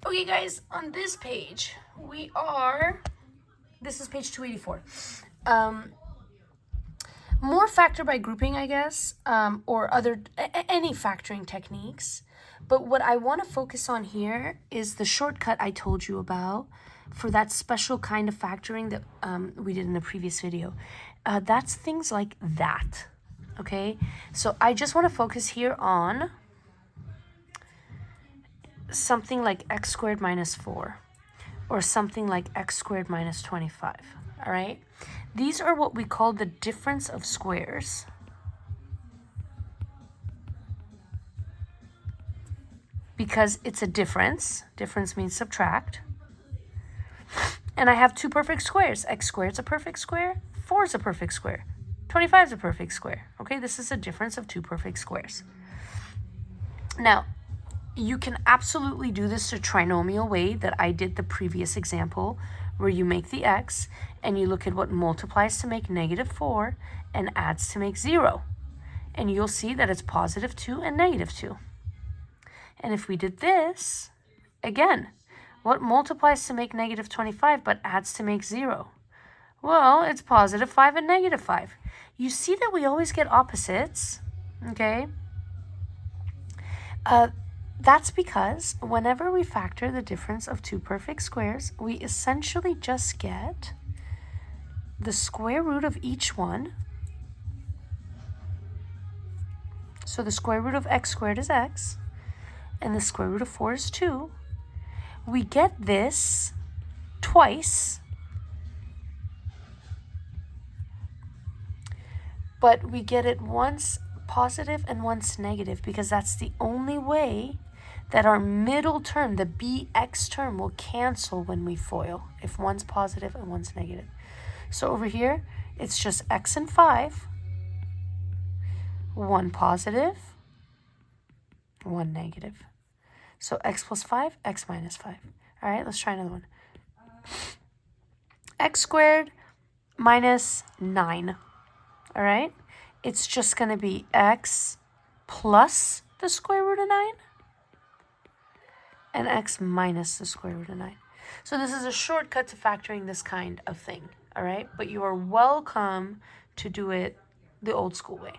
Okay, guys, on this page, this is page 284. More factor by grouping, I guess, or any factoring techniques. But what I want to focus on here is the shortcut I told you about for that special kind of factoring that we did in the previous video. That's things like that, okay? So I just want to focus here on something like x squared minus 4 or something like x squared minus 25, all right? These are what we call the difference of squares. Because it's a difference. Difference means subtract. And I have two perfect squares. X squared is a perfect square. 4 is a perfect square. 25 is a perfect square. Okay, this is a difference of two perfect squares. Now, you can absolutely do this the trinomial way that I did the previous example, where you make the x and you look at what multiplies to make negative 4 and adds to make 0. And you'll see that it's positive 2 and negative 2. And if we did this, again, what multiplies to make negative 25 but adds to make 0? Well, it's positive 5 and negative 5. You see that we always get opposites, okay? That's because whenever we factor the difference of two perfect squares, we essentially just get the square root of each one. So the square root of x squared is x, and the square root of 4 is 2. We get this twice, but we get it once positive and once negative because that's the only way that our middle term, the bx term, will cancel when we FOIL, if one's positive and one's negative. So over here, it's just x and 5, 1 positive, 1 negative. So x plus 5, x minus 5. All right, let's try another one. X squared minus 9. All right, it's just going to be x plus the square root of 9 and x minus the square root of 9. So this is a shortcut to factoring this kind of thing, all right? But you are welcome to do it the old school way.